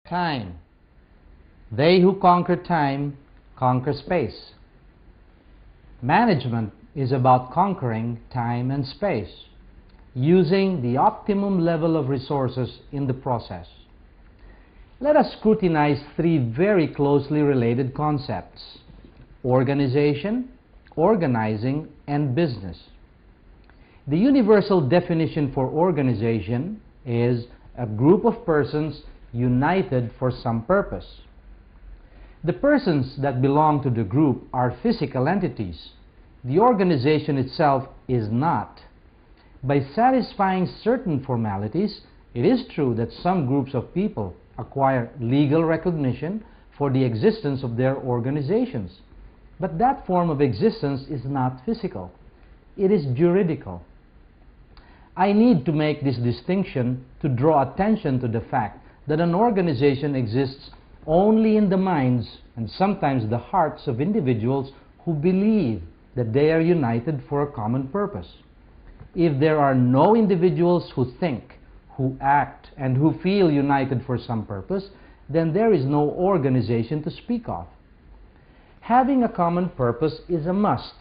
Time. They who conquer time conquer space. Management is about conquering time and space, using the optimum level of resources in the process. Let us scrutinize three very closely related concepts: organization, organizing, and business. The universal definition for organization is a group of persons united for some purpose. The persons that belong to the group are physical entities. The organization itself is not. By satisfying certain formalities, it is true that some groups of people acquire legal recognition for the existence of their organizations. But that form of existence is not physical. It is juridical. I need to make this distinction to draw attention to the fact that an organization exists only in the minds and sometimes the hearts of individuals who believe that they are united for a common purpose. If there are no individuals who think, who act, and who feel united for some purpose, then there is no organization to speak of. Having a common purpose is a must,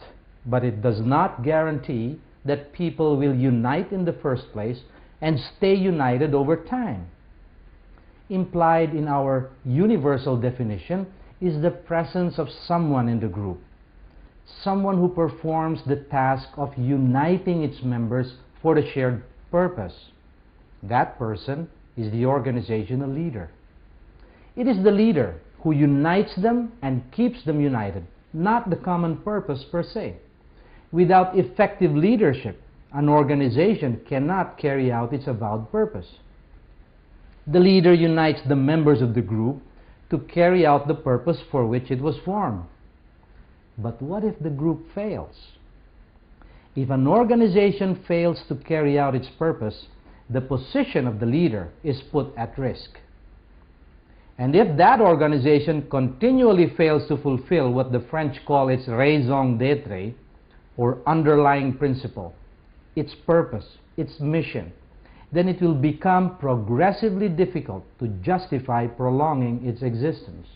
but it does not guarantee that people will unite in the first place and stay united over time. Implied in our universal definition is the presence of someone in the group, someone who performs the task of uniting its members for the shared purpose. That person is the organizational leader. It is the leader who unites them and keeps them united, not the common purpose per se. Without effective leadership, an organization cannot carry out its avowed purpose. The leader unites the members of the group to carry out the purpose for which it was formed. But what if the group fails? If an organization fails to carry out its purpose, the position of the leader is put at risk. And if that organization continually fails to fulfill what the French call its raison d'être, or underlying principle, its purpose, its mission, then it will become progressively difficult to justify prolonging its existence.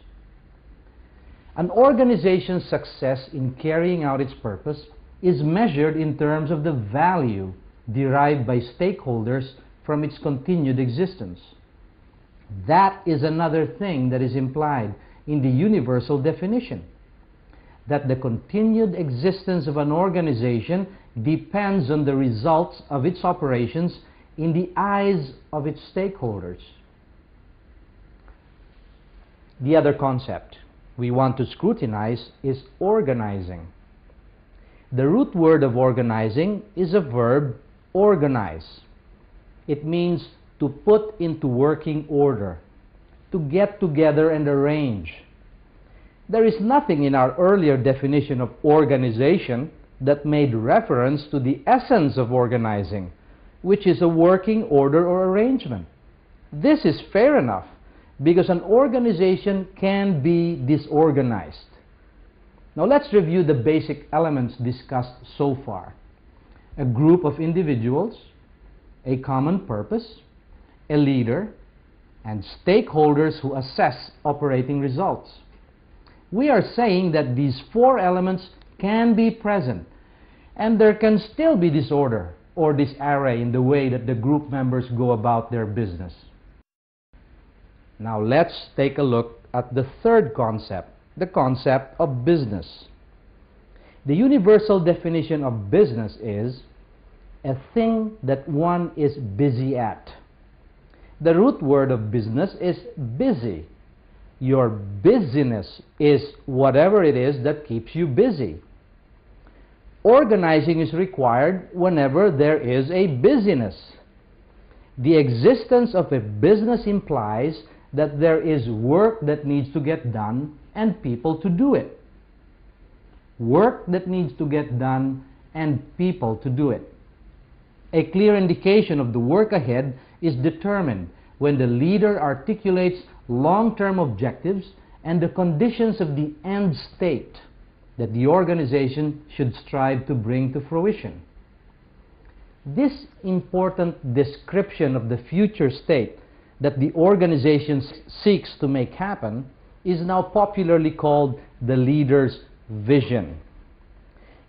An organization's success in carrying out its purpose is measured in terms of the value derived by stakeholders from its continued existence. That is another thing that is implied in the universal definition, that the continued existence of an organization depends on the results of its operations in the eyes of its stakeholders. The other concept we want to scrutinize is organizing. The root word of organizing is a verb, organize. It means to put into working order, to get together and arrange. There is nothing in our earlier definition of organization that made reference to the essence of organizing, which is a working order or arrangement. This is fair enough, because an organization can be disorganized. Now let's review the basic elements discussed so far. A group of individuals, a common purpose, a leader, and stakeholders who assess operating results. We are saying that these four elements can be present, and there can still be disorder or disarray in the way that the group members go about their business. Now let's take a look at the third concept, the concept of business. The universal definition of business is a thing that one is busy at. The root word of business is busy. Your busyness is whatever it is that keeps you busy. Organizing is required whenever there is a busyness. The existence of a business implies that there is work that needs to get done and people to do it. Work that needs to get done and people to do it. A clear indication of the work ahead is determined when the leader articulates long-term objectives and the conditions of the end state that the organization should strive to bring to fruition. This important description of the future state that the organization seeks to make happen is now popularly called the leader's vision.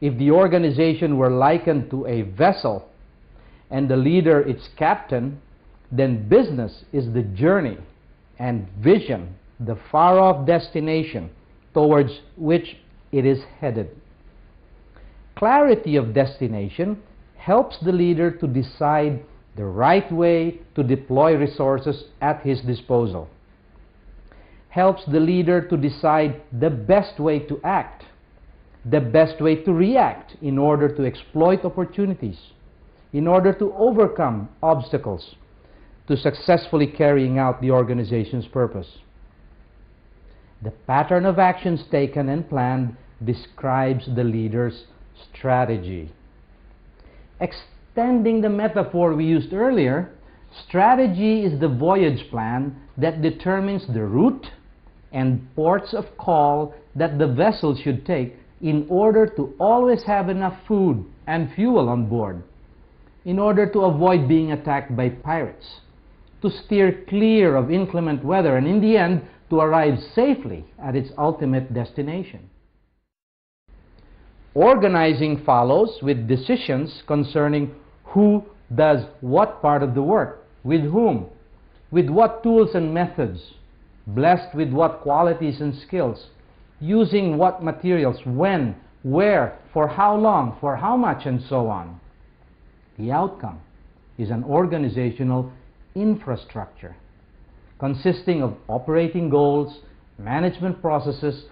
If the organization were likened to a vessel and the leader its captain, then business is the journey and vision, the far-off destination towards which it is headed. Clarity of destination helps the leader to decide the right way to deploy resources at his disposal, helps the leader to decide the best way to act, the best way to react in order to exploit opportunities, in order to overcome obstacles, to successfully carrying out the organization's purpose. The pattern of actions taken and planned describes the leader's strategy. Extending the metaphor we used earlier, strategy is the voyage plan that determines the route and ports of call that the vessel should take in order to always have enough food and fuel on board, in order to avoid being attacked by pirates, to steer clear of inclement weather, and in the end, to arrive safely at its ultimate destination. Organizing follows with decisions concerning who does what part of the work, with whom, with what tools and methods, blessed with what qualities and skills, using what materials, when, where, for how long, for how much, and so on. The outcome is an organizational infrastructure consisting of operating goals, management processes,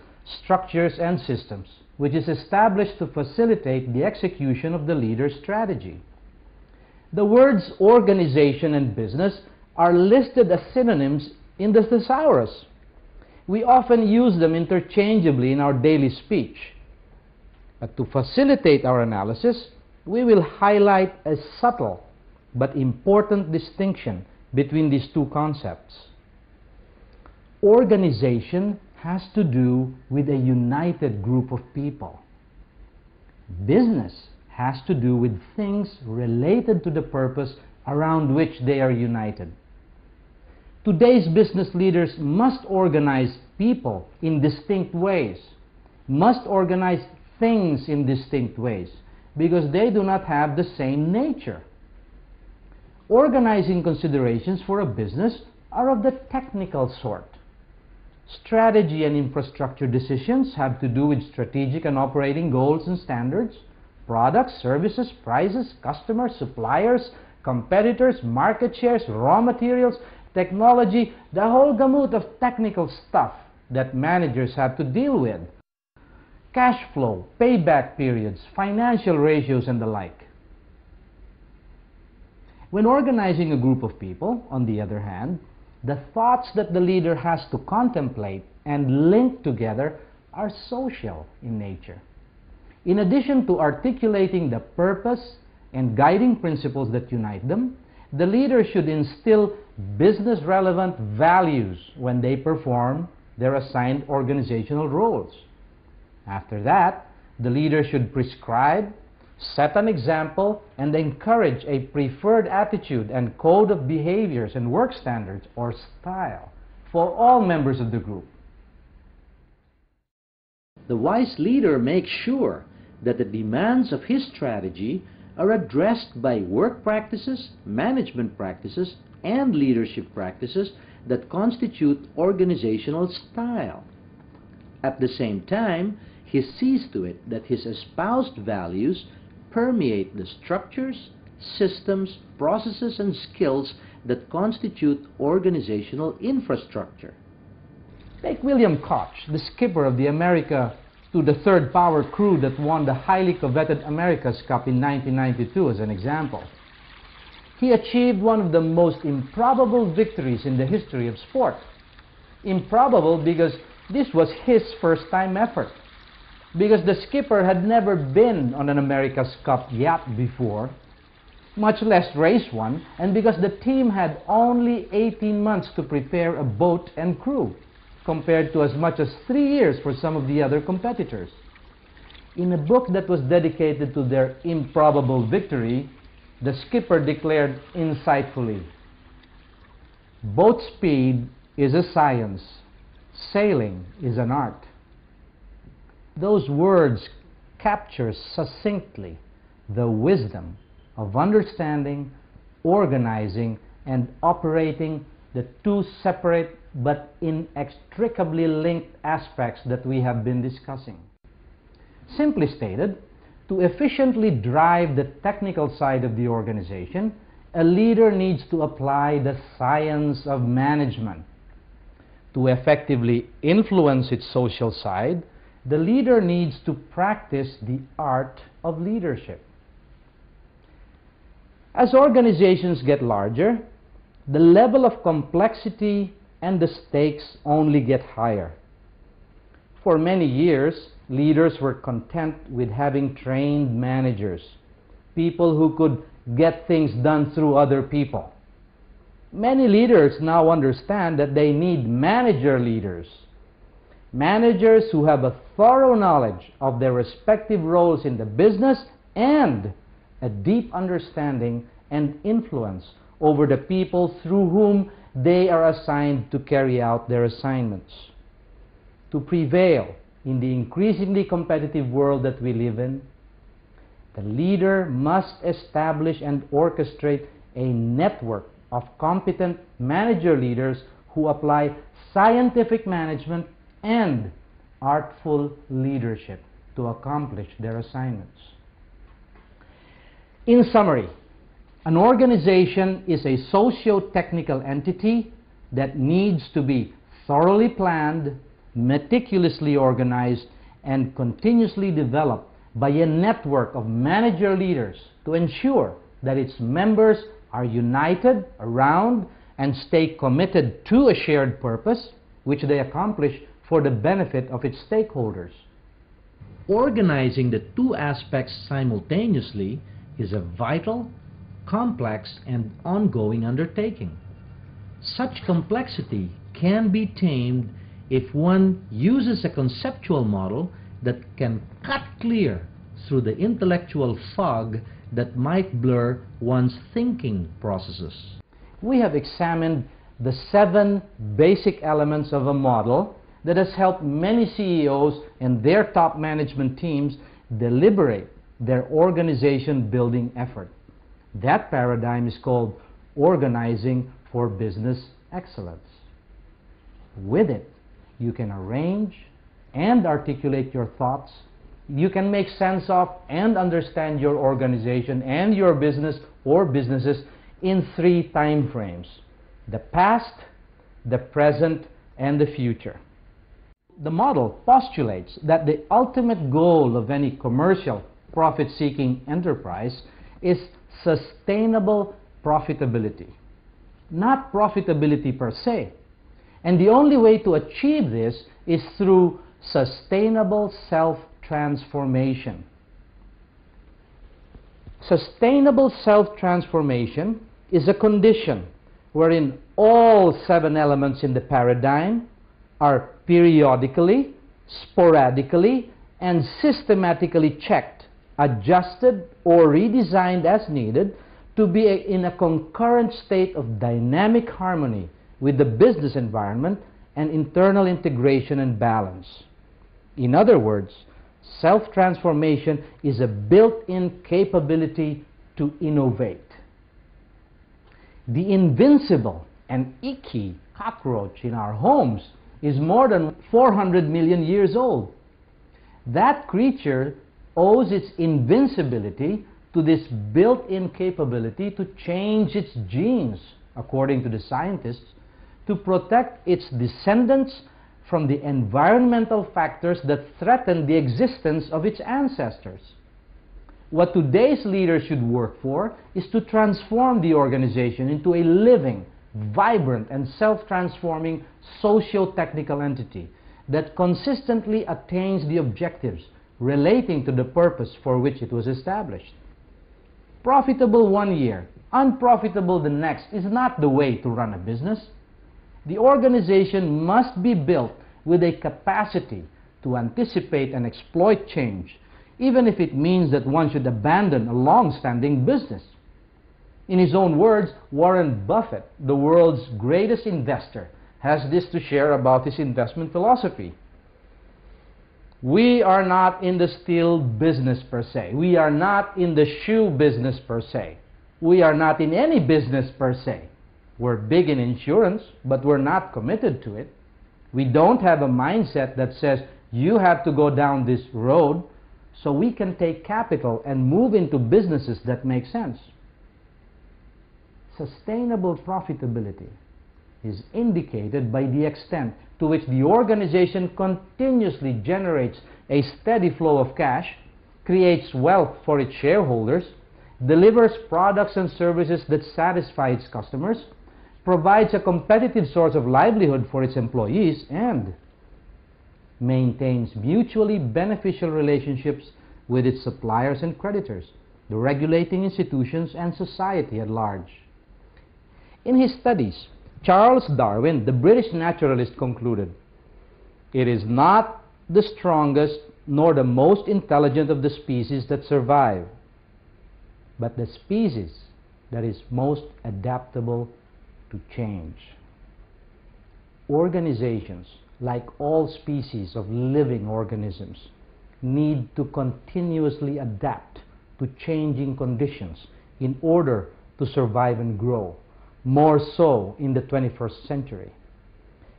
structures, and systems, which is established to facilitate the execution of the leader's strategy. The words organization and business are listed as synonyms in the thesaurus. We often use them interchangeably in our daily speech. But to facilitate our analysis, we will highlight a subtle but important distinction between these two concepts. Organization has to do with a united group of people. Business has to do with things related to the purpose around which they are united. Today's business leaders must organize people in distinct ways, must organize things in distinct ways, because they do not have the same nature. Organizing considerations for a business are of the technical sort. Strategy and infrastructure decisions have to do with strategic and operating goals and standards, products, services, prices, customers, suppliers, competitors, market shares, raw materials, technology, the whole gamut of technical stuff that managers have to deal with. Cash flow, payback periods, financial ratios, and the like. When organizing a group of people, on the other hand, the thoughts that the leader has to contemplate and link together are social in nature. In addition to articulating the purpose and guiding principles that unite them, the leader should instill business-relevant values when they perform their assigned organizational roles. After that, the leader should prescribe, set an example, and encourage a preferred attitude and code of behaviors and work standards or style for all members of the group. The wise leader makes sure that the demands of his strategy are addressed by work practices, management practices, and leadership practices that constitute organizational style. At the same time, he sees to it that his espoused values permeate the structures, systems, processes, and skills that constitute organizational infrastructure. Take William Koch, the skipper of the America to the third power crew that won the highly coveted America's Cup in 1992 as an example. He achieved one of the most improbable victories in the history of sport. Improbable because this was his first-time effort. because the skipper had never been on an America's Cup yacht before, much less race one, and because the team had only 18 months to prepare a boat and crew, compared to as much as 3 years for some of the other competitors. In a book that was dedicated to their improbable victory, the skipper declared insightfully, "Boat speed is a science, sailing is an art." Those words capture succinctly the wisdom of understanding, organizing, and operating the two separate but inextricably linked aspects that we have been discussing. Simply stated, to efficiently drive the technical side of the organization, a leader needs to apply the science of management. To effectively influence its social side, the leader needs to practice the art of leadership. As organizations get larger, the level of complexity and the stakes only get higher. For many years, leaders were content with having trained managers, people who could get things done through other people. Many leaders now understand that they need manager leaders, managers who have a thorough knowledge of their respective roles in the business and a deep understanding and influence over the people through whom they are assigned to carry out their assignments. To prevail in the increasingly competitive world that we live in, the leader must establish and orchestrate a network of competent manager leaders who apply scientific management and artful leadership to accomplish their assignments. In summary, an organization is a socio-technical entity that needs to be thoroughly planned, meticulously organized, and continuously developed by a network of manager leaders to ensure that its members are united around and stay committed to a shared purpose, which they accomplish for the benefit of its stakeholders. Organizing the two aspects simultaneously is a vital, complex, and ongoing undertaking. Such complexity can be tamed if one uses a conceptual model that can cut clear through the intellectual fog that might blur one's thinking processes. We have examined the 7 basic elements of a model that has helped many CEOs and their top management teams deliberate their organization building effort. That paradigm is called organizing for business excellence. With it, you can arrange and articulate your thoughts. You can make sense of and understand your organization and your business or businesses in 3 time frames: the past, the present, and the future. The model postulates that the ultimate goal of any commercial, profit-seeking enterprise is sustainable profitability, not profitability per se. And the only way to achieve this is through sustainable self-transformation. Sustainable self-transformation is a condition wherein all 7 elements in the paradigm are periodically, sporadically, and systematically checked, adjusted, or redesigned as needed to be in a concurrent state of dynamic harmony with the business environment and internal integration and balance. In other words, self-transformation is a built-in capability to innovate. The invincible and icky cockroach in our homes is more than 400 million years old. That creature owes its invincibility to this built-in capability to change its genes, according to the scientists, to protect its descendants from the environmental factors that threaten the existence of its ancestors. What today's leaders should work for is to transform the organization into a living, vibrant, and self-transforming socio-technical entity that consistently attains the objectives relating to the purpose for which it was established. Profitable one year, unprofitable the next is not the way to run a business. The organization must be built with a capacity to anticipate and exploit change, even if it means that one should abandon a long-standing business. In his own words, Warren Buffett, the world's greatest investor, has this to share about his investment philosophy. We are not in the steel business per se. We are not in the shoe business per se. We are not in any business per se. We're big in insurance, but we're not committed to it. We don't have a mindset that says, you have to go down this road, so we can take capital and move into businesses that make sense. Sustainable profitability is indicated by the extent to which the organization continuously generates a steady flow of cash, creates wealth for its shareholders, delivers products and services that satisfy its customers, provides a competitive source of livelihood for its employees, and maintains mutually beneficial relationships with its suppliers and creditors, the regulating institutions, and society at large. In his studies, Charles Darwin, the British naturalist, concluded, "It is not the strongest nor the most intelligent of the species that survive, but the species that is most adaptable to change." Organizations, like all species of living organisms, need to continuously adapt to changing conditions in order to survive and grow, more so in the 21st century.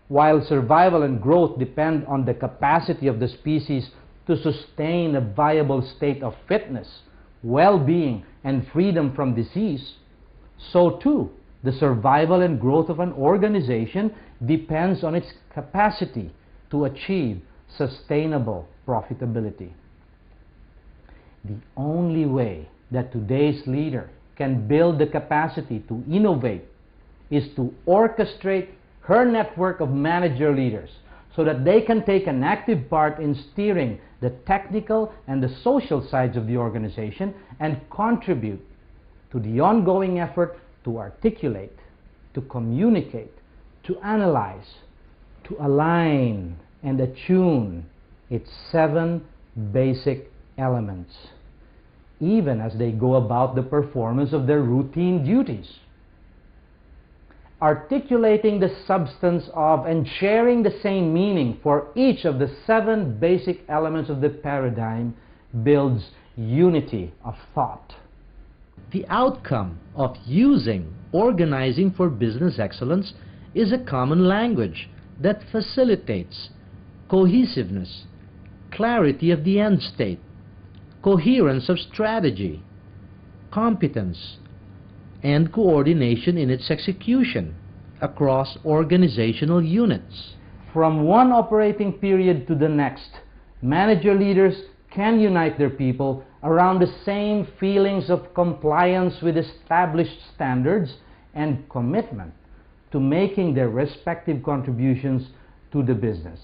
While survival and growth depend on the capacity of the species to sustain a viable state of fitness, well-being, and freedom from disease, so too the survival and growth of an organization depends on its capacity to achieve sustainable profitability. The only way that today's leader can build the capacity to innovate is to orchestrate her network of manager leaders so that they can take an active part in steering the technical and the social sides of the organization and contribute to the ongoing effort to articulate, to communicate, to analyze, to align and attune its 7 basic elements, even as they go about the performance of their routine duties. Articulating the substance of and sharing the same meaning for each of the 7 basic elements of the paradigm builds unity of thought. The outcome of using organizing for business excellence is a common language that facilitates cohesiveness, clarity of the end state, coherence of strategy, competence, and coordination in its execution across organizational units. From one operating period to the next, manager leaders can unite their people around the same feelings of compliance with established standards and commitment to making their respective contributions to the business.